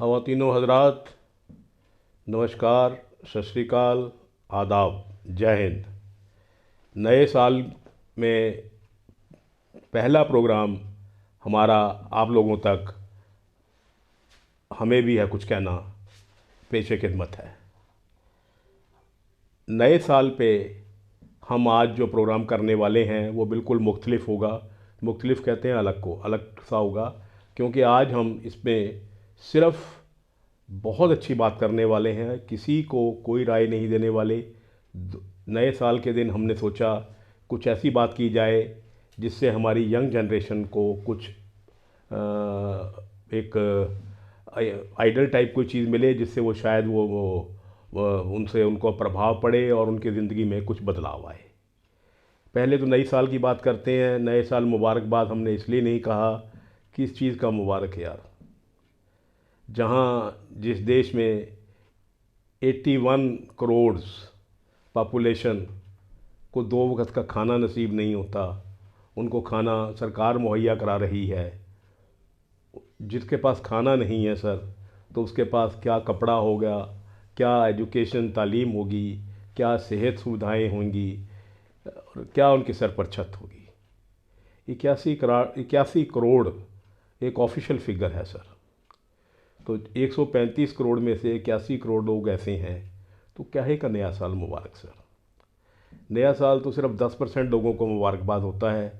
ख़वातीनो हज़रात, नमस्कार, सत श्री अकाल, आदाब, जय हिंद। नए साल में पहला प्रोग्राम हमारा आप लोगों तक, हमें भी है कुछ कहना, पेशे खिदमत है। नए साल पे हम आज जो प्रोग्राम करने वाले हैं वो बिल्कुल मुख्तलिफ होगा। मुख्तलिफ कहते हैं अलग को, अलग सा होगा, क्योंकि आज हम इसमें सिर्फ़ बहुत अच्छी बात करने वाले हैं, किसी को कोई राय नहीं देने वाले। नए साल के दिन हमने सोचा कुछ ऐसी बात की जाए जिससे हमारी यंग जनरेशन को कुछ एक आइडल टाइप कोई चीज़ मिले, जिससे वो शायद वो उनसे उनको प्रभाव पड़े और उनकी ज़िंदगी में कुछ बदलाव आए। पहले तो नई साल की बात करते हैं। नए साल मुबारकबाद हमने इसलिए नहीं कहा, किस चीज़ का मुबारक है यार। जहाँ जिस देश में 81 करोड़ पॉपुलेशन को 2 वक्त का खाना नसीब नहीं होता, उनको खाना सरकार मुहैया करा रही है। जिसके पास खाना नहीं है सर, तो उसके पास क्या कपड़ा होगा, क्या एजुकेशन तालीम होगी, क्या सेहत सुविधाएं होंगी, और क्या उनके सर पर छत होगी। 81 करोड़ एक ऑफिशियल फिगर है सर। तो 135 करोड़ में से 81 करोड़ लोग ऐसे हैं, तो क्या है का नया साल मुबारक सर। नया साल तो सिर्फ 10% लोगों को मुबारकबाद होता है,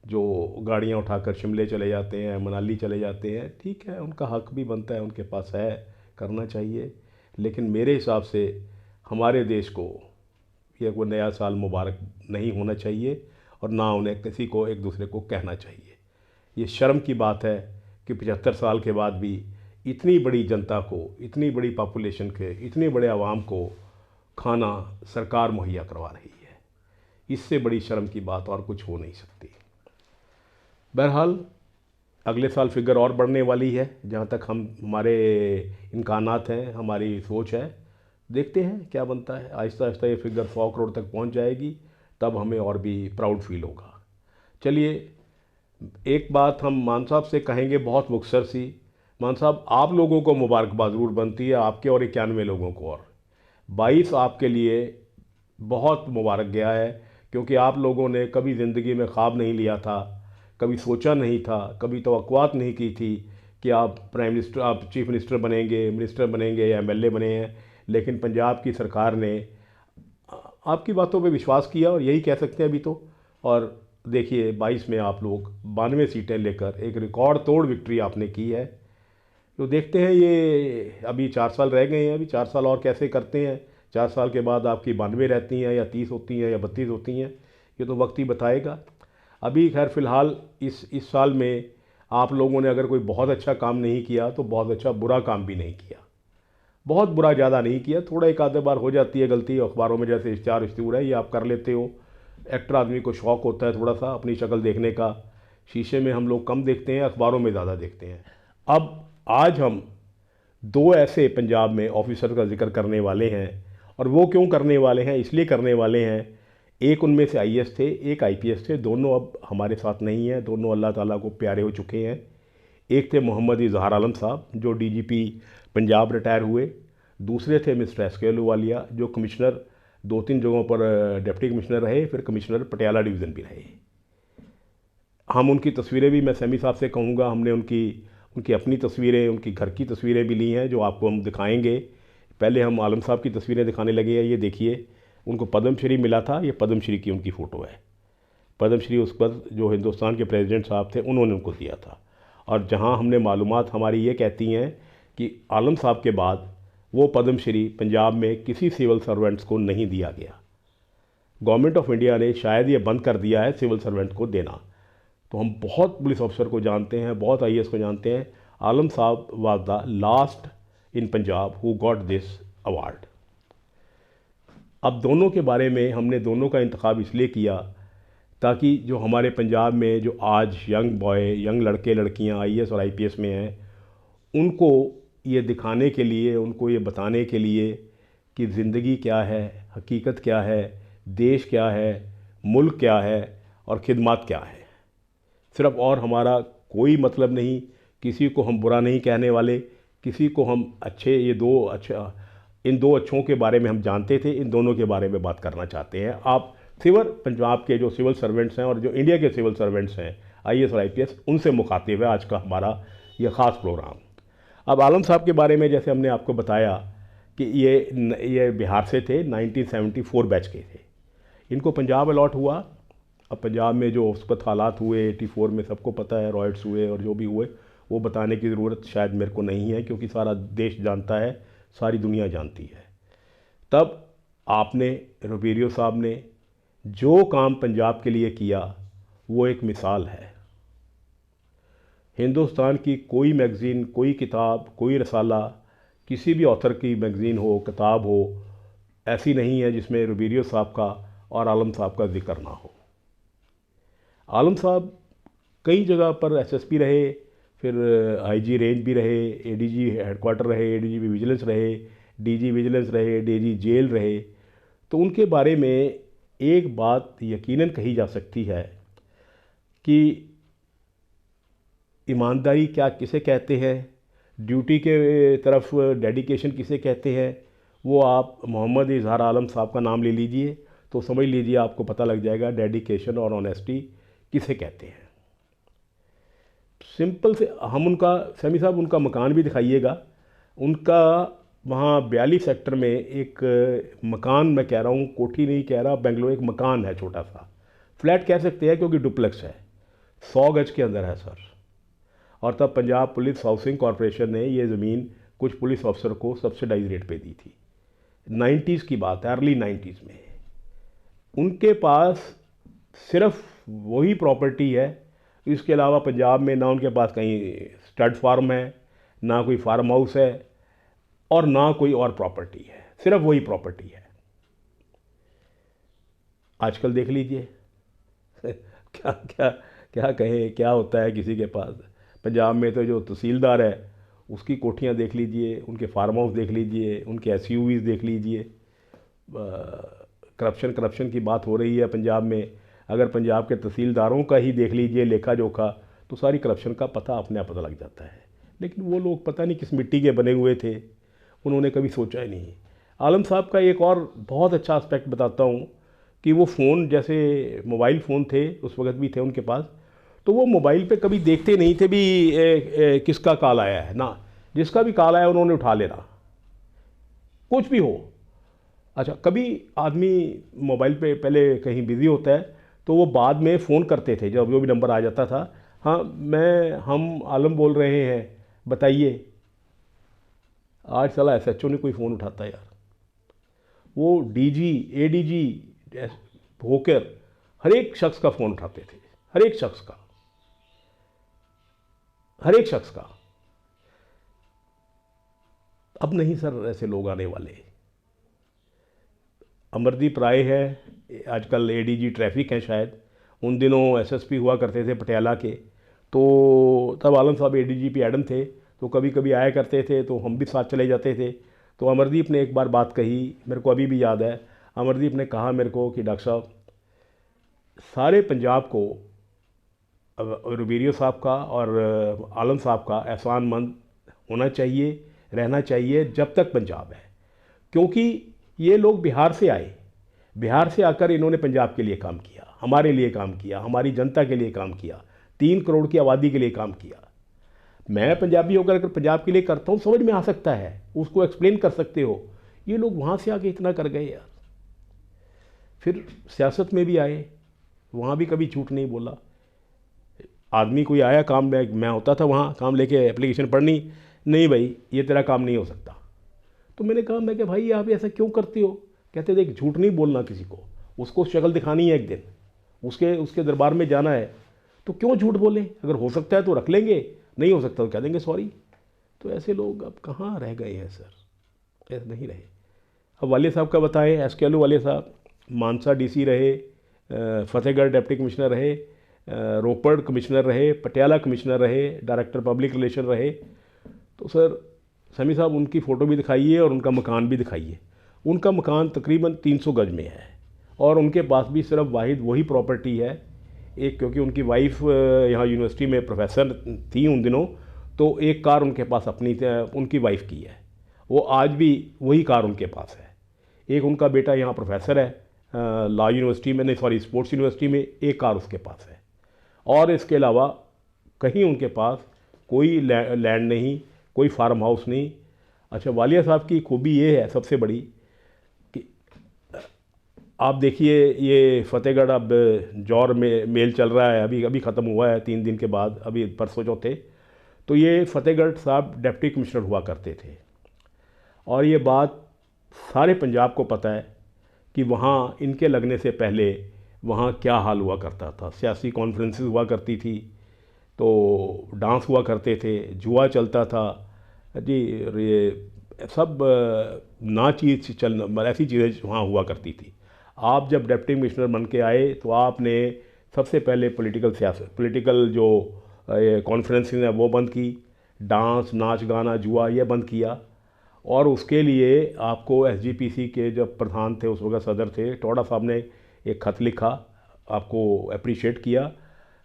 जो गाड़ियां उठाकर शिमले चले जाते हैं, मनाली चले जाते हैं। ठीक है, उनका हक भी बनता है, उनके पास है, करना चाहिए। लेकिन मेरे हिसाब से हमारे देश को यह कोई नया साल मुबारक नहीं होना चाहिए, और ना उन्हें किसी को एक दूसरे को कहना चाहिए। ये शर्म की बात है कि 75 साल के बाद भी इतनी बड़ी जनता को, इतनी बड़ी पॉपुलेशन के, इतने बड़े आवाम को खाना सरकार मुहैया करवा रही है। इससे बड़ी शर्म की बात और कुछ हो नहीं सकती। बहरहाल अगले साल फिगर और बढ़ने वाली है, जहाँ तक हमारे इम्कानात हैं, हमारी सोच है। देखते हैं क्या बनता है। आहिस्ता आहिस्ता ये फिगर 100 करोड़ तक पहुँच जाएगी, तब हमें और भी प्राउड फील होगा। चलिए, एक बात हम मान साहब से कहेंगे, बहुत मुख्तसर सी। मान साहब, आप लोगों को मुबारकबाद ज़रूर बनती है, आपके और 91 लोगों को। और 22 आपके लिए बहुत मुबारक गया है, क्योंकि आप लोगों ने कभी ज़िंदगी में ख्वाब नहीं लिया था, कभी सोचा नहीं था, कभी तवक्कुआत नहीं की थी कि आप प्राइम मिनिस्टर, आप चीफ मिनिस्टर बनेंगे, मिनिस्टर बनेंगे या MLA बने हैं। लेकिन पंजाब की सरकार ने आपकी बातों पे विश्वास किया, और यही कह सकते हैं अभी तो। और देखिए, 22 में आप लोग 92 सीटें लेकर एक रिकॉर्ड तोड़ विक्ट्री आपने की है। तो देखते हैं, ये अभी 4 साल रह गए हैं, अभी 4 साल और कैसे करते हैं। 4 साल के बाद आपकी 92 रहती हैं या 30 होती हैं या 32 होती हैं, ये तो वक्त ही बताएगा। अभी खैर फ़िलहाल इस साल में आप लोगों ने अगर कोई बहुत अच्छा काम नहीं किया, तो बहुत अच्छा बुरा काम भी नहीं किया। बहुत बुरा ज़्यादा नहीं किया, थोड़ा एक आधे बार हो जाती है गलती। अखबारों में जैसे इश्तिहार इश्तूर है, ये आप कर लेते हो। एक्टर आदमी को शौक़ होता है थोड़ा सा अपनी शक्ल देखने का। शीशे में हम लोग कम देखते हैं, अखबारों में ज़्यादा देखते हैं। अब आज हम 2 ऐसे पंजाब में ऑफिसर का जिक्र करने वाले हैं, और वो क्यों करने वाले हैं, इसलिए करने वाले हैं। एक उनमें से IAS थे, एक IPS थे। दोनों अब हमारे साथ नहीं हैं, दोनों अल्लाह ताला को प्यारे हो चुके हैं। एक थे मोहम्मद इजहार आलम साहब, जो DGP पंजाब रिटायर हुए। दूसरे थे मिस्टर SK अहलूवालिया, जो कमिश्नर 2-3 जगहों पर डिप्टी कमिश्नर रहे, फिर कमिश्नर पटियाला डिवीज़न भी रहे। हम उनकी तस्वीरें भी, मैं सैमी साहब से कहूँगा, हमने उनकी अपनी तस्वीरें, उनकी घर की तस्वीरें भी ली हैं, जो आपको हम दिखाएंगे। पहले हम आलम साहब की तस्वीरें दिखाने लगे हैं। ये देखिए, उनको पद्मश्री मिला था, ये पद्मश्री की उनकी फ़ोटो है। पद्मश्री उस पर जो हिंदुस्तान के प्रेसिडेंट साहब थे, उन्होंने उनको दिया था। और जहाँ हमने मालूमात हमारी ये कहती हैं कि आलम साहब के बाद वो पद्मश्री पंजाब में किसी सिविल सर्वेंट्स को नहीं दिया गया। गवर्नमेंट ऑफ इंडिया ने शायद ये बंद कर दिया है सिविल सर्वेंट को देना। तो हम बहुत पुलिस ऑफिसर को जानते हैं, बहुत IAS को जानते हैं। आलम साहब was the last in Punjab who got this award. अब दोनों के बारे में हमने दोनों का इंतखाब इसलिए किया ताकि जो हमारे पंजाब में जो आज यंग बॉय, यंग लड़के लड़कियां IAS और IPS में हैं, उनको ये दिखाने के लिए, उनको ये बताने के लिए कि ज़िंदगी क्या है, हकीकत क्या है, देश क्या है, मुल्क क्या है और खिदमत क्या है। सिर्फ और हमारा कोई मतलब नहीं, किसी को हम बुरा नहीं कहने वाले, किसी को हम अच्छे ये दो अच्छा इन दो अच्छों के बारे में हम जानते थे, इन दोनों के बारे में बात करना चाहते हैं। आप सिविल पंजाब के जो सिविल सर्वेंट्स हैं और जो इंडिया के सिविल सर्वेंट्स हैं आईएएस और आईपीएस, उनसे मुखातिब है आज का हमारा ये ख़ास प्रोग्राम। अब आलम साहब के बारे में जैसे हमने आपको बताया कि ये बिहार से थे, 1974 बैच के थे। इनको पंजाब अलॉट हुआ। अब पंजाब में जो उस वक्त हालात हुए 84 में सबको पता है, रॉयट्स हुए और जो भी हुए वो बताने की ज़रूरत शायद मेरे को नहीं है, क्योंकि सारा देश जानता है, सारी दुनिया जानती है। तब आपने, रुबीरियो साहब ने जो काम पंजाब के लिए किया वो एक मिसाल है। हिंदुस्तान की कोई मैगज़ीन, कोई किताब, कोई रसाला, किसी भी ऑथर की मैगज़ीन हो, किताब हो, ऐसी नहीं है जिसमें रुबीरियो साहब का और आलम साहब का जिक्र ना हो। आलम साहब कई जगह पर एसएसपी रहे, फिर आईजी रेंज भी रहे, एडीजी हेडक्वार्टर रहे, एडीजी विजिलेंस रहे, डीजी विजिलेंस रहे, डीजी जेल रहे। तो उनके बारे में एक बात यकीनन कही जा सकती है कि ईमानदारी क्या किसे कहते हैं, ड्यूटी के तरफ डेडिकेशन किसे कहते हैं, वो आप मोहम्मद इजहार आलम साहब का नाम ले लीजिए तो समझ लीजिए आपको पता लग जाएगा डेडिकेशन और ऑनेस्टी किसे कहते हैं। सिंपल से हम उनका, सैमी साहब उनका मकान भी दिखाइएगा। उनका वहाँ 42 सेक्टर में एक मकान, मैं कह रहा हूँ कोठी नहीं कह रहा, बेंगलोर, एक मकान है, छोटा सा फ्लैट कह सकते हैं क्योंकि डुप्लेक्स है, 100 गज के अंदर है सर। और तब पंजाब पुलिस हाउसिंग कॉरपोरेशन ने ये ज़मीन कुछ पुलिस अफसर को सब्सिडाइज रेट पे दी थी। 90s की बात है, अर्ली 90s में। उनके पास सिर्फ वही प्रॉपर्टी है, इसके अलावा पंजाब में ना उनके पास कहीं स्टड फार्म है, ना कोई फार्म हाउस है और ना कोई और प्रॉपर्टी है, सिर्फ वही प्रॉपर्टी है। आजकल देख लीजिए क्या क्या क्या कहे, क्या होता है किसी के पास। पंजाब में तो जो तहसीलदार है उसकी कोठियाँ देख लीजिए, उनके फार्म हाउस देख लीजिए, उनके एसयूवीज़ देख लीजिए। करप्शन की बात हो रही है पंजाब में, अगर पंजाब के तहसीलदारों का ही देख लीजिए लेखा जोखा, तो सारी करप्शन का पता अपने आप पता लग जाता है। लेकिन वो लोग पता नहीं किस मिट्टी के बने हुए थे, उन्होंने कभी सोचा ही नहीं। आलम साहब का एक और बहुत अच्छा एस्पेक्ट बताता हूँ कि वो फ़ोन, जैसे मोबाइल फ़ोन थे उस वक्त भी थे उनके पास, तो वो मोबाइल पे कभी देखते नहीं थे भी किसका कॉल आया है ना, जिसका भी कॉल आया उन्होंने उठा लेना, कुछ भी हो। अच्छा, कभी आदमी मोबाइल पे पहले कहीं बिज़ी होता है तो वो बाद में फ़ोन करते थे, जब जो भी नंबर आ जाता था, हाँ हम आलम बोल रहे हैं बताइए। आज साला एसएचओ ने कोई फ़ोन उठाता है यार, वो डीजी एडीजी होकर हर एक शख्स का फ़ोन उठाते थे, हर एक शख्स का। अब नहीं सर ऐसे लोग आने वाले। अमरदीप राय है, आजकल एडीजी ट्रैफिक हैं शायद, उन दिनों एसएसपी हुआ करते थे पटियाला के। तो तब आलम साहब एडीजीपी एडम थे, तो कभी कभी आया करते थे, तो हम भी साथ चले जाते थे। तो अमरदीप ने एक बार बात कही, मेरे को अभी भी याद है। अमरदीप ने कहा मेरे को कि डॉक्टर साहब, सारे पंजाब को रुबीरियो साहब का और आलम साहब का एहसानमंद होना चाहिए, रहना चाहिए जब तक पंजाब है, क्योंकि ये लोग बिहार से आए, बिहार से आकर इन्होंने पंजाब के लिए काम किया, हमारे लिए काम किया, हमारी जनता के लिए काम किया, 3 करोड़ की आबादी के लिए काम किया। मैं पंजाबी होकर अगर पंजाब के लिए करता हूँ समझ में आ सकता है, उसको एक्सप्लेन कर सकते हो। ये लोग वहाँ से आके इतना कर गए यार। फिर सियासत में भी आए, वहाँ भी कभी झूठ नहीं बोला। आदमी कोई आया काम में, मैं होता था वहाँ काम लेके एप्लीकेशन पढ़नी, नहीं भाई ये तेरा काम नहीं हो सकता। तो मैंने कहा, मैं क्या भाई आप ऐसा क्यों करते हो? कहते देख, झूठ नहीं बोलना किसी को, उसको शक्ल दिखानी है एक दिन, उसके दरबार में जाना है, तो क्यों झूठ बोले? अगर हो सकता है तो रख लेंगे, नहीं हो सकता तो कह देंगे सॉरी। तो ऐसे लोग अब कहाँ रह गए हैं सर, ऐसे नहीं रहे। अब वाले साहब का बताएं, एसकेलू वाले साहब मानसा डीसी रहे, फतेहगढ़ डिप्टी कमिश्नर रहे, रोपड़ कमिश्नर रहे, पटियाला कमिश्नर रहे, डायरेक्टर पब्लिक रिलेशन रहे। तो सर समी साहब उनकी फ़ोटो भी दिखाइए और उनका मकान भी दिखाइए। उनका मकान तकरीबन 300 गज में है और उनके पास भी सिर्फ वाहिद वही प्रॉपर्टी है एक, क्योंकि उनकी वाइफ यहाँ यूनिवर्सिटी में प्रोफेसर थी उन दिनों, तो एक कार उनके पास अपनी उनकी वाइफ की है, वो आज भी वही कार उनके पास है। एक उनका बेटा यहाँ प्रोफेसर है लॉ यूनिवर्सिटी में, नहीं सॉरी स्पोर्ट्स यूनिवर्सिटी में, एक कार उसके पास है। और इसके अलावा कहीं उनके पास कोई लैंड नहीं, कोई फार्म हाउस नहीं। अच्छा, वालिया साहब की खूबी ये है सबसे बड़ी कि आप देखिए ये फतेहगढ़ अब जौर में मेल चल रहा है, अभी अभी ख़त्म हुआ है 3 दिन के बाद, अभी परसों चौथे। तो ये फतेहगढ़ साहब डिप्टी कमिश्नर हुआ करते थे और ये बात सारे पंजाब को पता है कि वहाँ इनके लगने से पहले वहाँ क्या हाल हुआ करता था। सियासी कॉन्फ्रेंसेस हुआ करती थी, तो डांस हुआ करते थे, जुआ चलता था जी, ये सब ना चीज़ चल ऐसी चीज़ें वहाँ हुआ करती थी। आप जब डिप्टी कमिश्नर बन के आए तो आपने सबसे पहले पॉलिटिकल जो कॉन्फ्रेंसेस हैं वो बंद की, डांस नाच गाना जुआ ये बंद किया। और उसके लिए आपको एसजीपीसी के जब प्रधान थे उस वक्त सदर थे टोडा साहब ने एक ख़त लिखा, आपको अप्रिशिएट किया।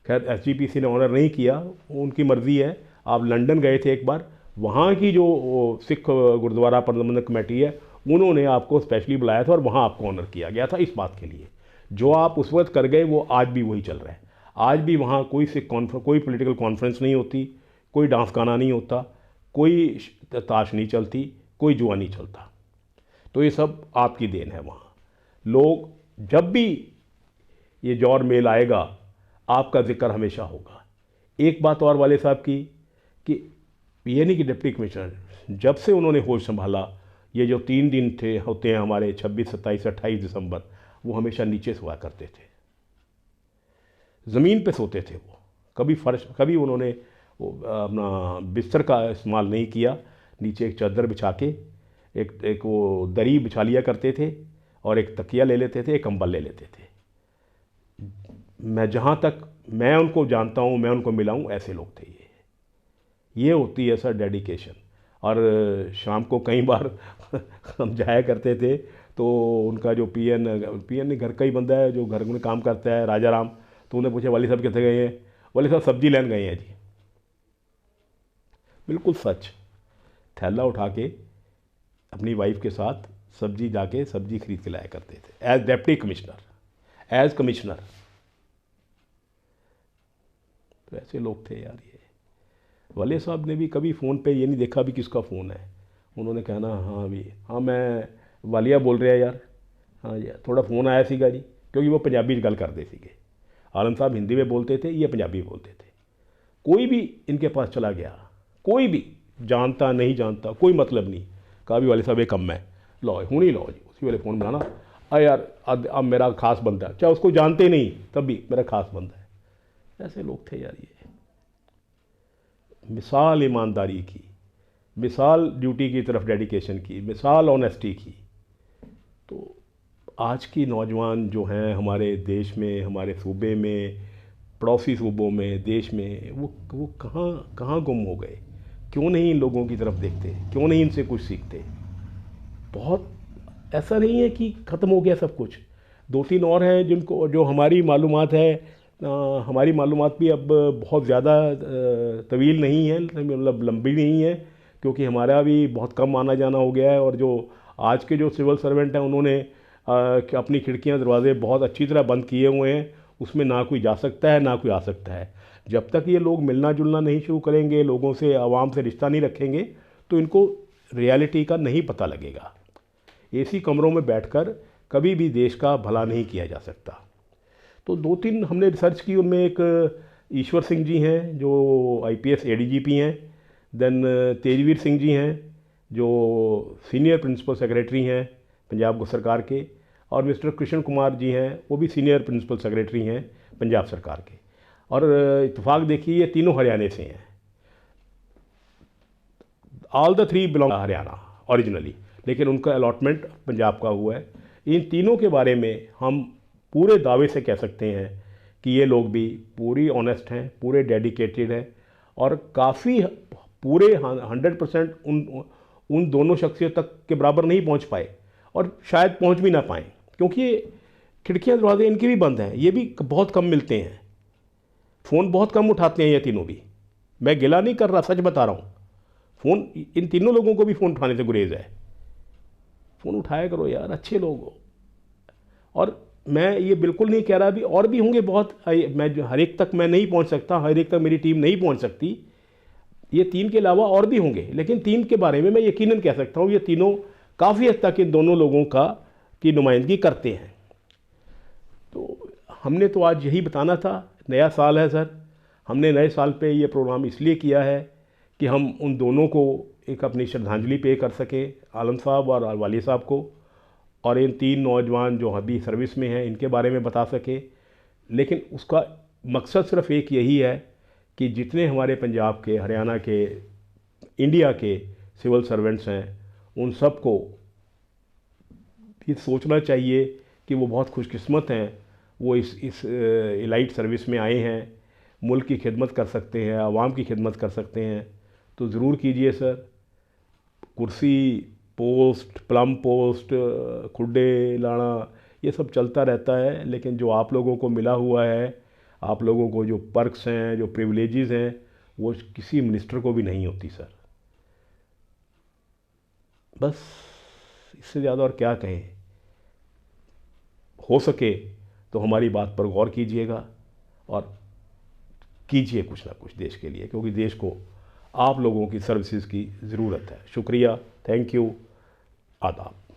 खैर एसजीपीसी ने ऑनर नहीं किया, उनकी मर्ज़ी है। आप लंदन गए थे एक बार, वहाँ की जो सिख गुरुद्वारा प्रबंधक कमेटी है उन्होंने आपको स्पेशली बुलाया था और वहाँ आपको ऑनर किया गया था इस बात के लिए। जो आप उस वक्त कर गए वो आज भी वही चल रहा है। आज भी वहाँ कोई कोई पॉलिटिकल कॉन्फ्रेंस नहीं होती, कोई डांस गाना नहीं होता, कोई ताश नहीं चलती, कोई जुआ नहीं चलता। तो ये सब आपकी देन है। वहाँ लोग जब भी ये जौर मेल आएगा आपका जिक्र हमेशा होगा। एक बात और वाले साहब की कि ये नहीं कि डिप्टी कमिश्नर जब से उन्होंने होश संभाला, ये जो 3 दिन थे होते हैं हमारे 26, 27, 28 दिसंबर, वो हमेशा नीचे सोया करते थे, ज़मीन पे सोते थे वो। कभी फर्श, कभी उन्होंने अपना बिस्तर का इस्तेमाल नहीं किया। नीचे एक चादर बिछा के एक वो दरी बिछा लिया करते थे और एक तकिया ले लेते थे, एक कंबल ले लेते थे। मैं जहाँ तक मैं उनको जानता हूँ, मैं उनको मिला हूँ, ऐसे लोग थे ये होती है सर डेडिकेशन। और शाम को कई बार हम जाया करते थे तो उनका जो पीएन घर का ही बंदा है जो घर में काम करता है, राजा राम, तो उन्हें पूछे वाली साहब कितने गए हैं, वाली साहब सब्जी लेने गए हैं जी। बिल्कुल सच, थैला उठा के अपनी वाइफ के साथ सब्जी जाके सब्जी खरीद के लाया करते थे as deputy commissioner, as commissioner. तो ऐसे लोग थे यार ये। वाले साहब ने भी कभी फ़ोन पे ये नहीं देखा भी किसका फ़ोन है, उन्होंने कहना हाँ भी हाँ मैं वालिया बोल रहा यार, हाँ यार थोड़ा फ़ोन आया सीगा जी, क्योंकि वो पंजाबी गल करते सीगे। आलम साहब हिंदी में बोलते थे, ये पंजाबी बोलते थे। कोई भी इनके पास चला गया, कोई भी जानता नहीं जानता, कोई मतलब नहीं, कहा भी वाले साहब एक कम है, लो हूँ ही लो जी, उसी वाले फ़ोन बनाना, यार अब मेरा खास बंदा है, चाहे उसको जानते नहीं तब भी मेरा खास बंदा है। ऐसे लोग थे यार ये। मिसाल ईमानदारी की, मिसाल ड्यूटी की तरफ डेडिकेशन की, मिसाल ऑनेस्टी की। तो आज की नौजवान जो हैं हमारे देश में, हमारे सूबे में, पड़ोसी सूबों में, देश में, वो कहाँ गुम हो गए? क्यों नहीं इन लोगों की तरफ देखते? क्यों नहीं इनसे कुछ सीखते? बहुत ऐसा नहीं है कि ख़त्म हो गया सब कुछ। 2-3 और हैं जिनको जो हमारी मालूमात है, हमारी मालूमात भी अब बहुत ज़्यादा तवील नहीं है, मतलब लंबी नहीं है, क्योंकि हमारा भी बहुत कम आना जाना हो गया है। और जो आज के जो सिविल सर्वेंट हैं उन्होंने अपनी खिड़कियां दरवाजे बहुत अच्छी तरह बंद किए हुए हैं, उसमें ना कोई जा सकता है ना कोई आ सकता है। जब तक ये लोग मिलना जुलना नहीं शुरू करेंगे, लोगों से, आवाम से रिश्ता नहीं रखेंगे, तो इनको रियलिटी का नहीं पता लगेगा। एसी कमरों में बैठकर कभी भी देश का भला नहीं किया जा सकता। तो 2-3 हमने रिसर्च की, उनमें एक ईश्वर सिंह जी हैं जो IPS ADGP हैं, देन तेजवीर सिंह जी हैं जो सीनियर प्रिंसिपल सेक्रेटरी हैं पंजाब सरकार के, और मिस्टर कृष्ण कुमार जी हैं वो भी सीनियर प्रिंसिपल सेक्रेटरी हैं पंजाब सरकार के। और इत्तेफाक देखिए ये तीनों हरियाणा से हैं, all the 3 belong Haryana originally, लेकिन उनका अलॉटमेंट पंजाब का हुआ है। इन तीनों के बारे में हम पूरे दावे से कह सकते हैं कि ये लोग भी पूरी ऑनेस्ट हैं, पूरे डेडिकेटेड हैं, और काफ़ी पूरे 100% उन दोनों शख्सियत तक के बराबर नहीं पहुंच पाए, और शायद पहुंच भी ना पाएँ, क्योंकि खिड़कियां दरवाजे इनके भी बंद हैं, ये भी बहुत कम मिलते हैं, फ़ोन बहुत कम उठाते हैं ये तीनों भी। मैं गिला नहीं कर रहा, सच बता रहा हूँ। फ़ोन इन तीनों लोगों को भी फ़ोन उठाने से गुरेज है। फ़ोन उठाया करो यार, अच्छे लोग हो। और मैं ये बिल्कुल नहीं कह रहा, भी और भी होंगे बहुत, मैं हर एक तक मैं नहीं पहुंच सकता, हर एक तक मेरी टीम नहीं पहुंच सकती। ये 3 के अलावा और भी होंगे, लेकिन 3 के बारे में मैं यकीनन कह सकता हूँ ये तीनों काफ़ी हद तक इन दोनों लोगों की नुमाइंदगी करते हैं। तो हमने तो आज यही बताना था। नया साल है सर, हमने नए साल पे ये प्रोग्राम इसलिए किया है कि हम उन दोनों को एक अपनी श्रद्धांजलि पे कर सकें, आलम साहब और वाली साहब को, और इन 3 नौजवान जो अभी सर्विस में हैं इनके बारे में बता सके। लेकिन उसका मकसद सिर्फ एक यही है कि जितने हमारे पंजाब के, हरियाणा के, इंडिया के सिविल सर्वेंट्स हैं, उन सब को ये सोचना चाहिए कि वो बहुत खुशकिस्मत हैं, वो इस इलाइट सर्विस में आए हैं, मुल्क की खिदमत कर सकते हैं, आवाम की खिदमत कर सकते हैं। तो ज़रूर कीजिए सर। कुर्सी, पोस्ट, प्लम पोस्ट, खुड्डे लाना, ये सब चलता रहता है, लेकिन जो आप लोगों को मिला हुआ है, आप लोगों को जो पर्क्स हैं, जो प्रिविलेजेस हैं, वो किसी मिनिस्टर को भी नहीं होती सर। बस इससे ज़्यादा और क्या कहें। हो सके तो हमारी बात पर गौर कीजिएगा और कीजिए कुछ ना कुछ देश के लिए, क्योंकि देश को आप लोगों की सर्विसेज की ज़रूरत है। शुक्रिया, थैंक यू, आदाब।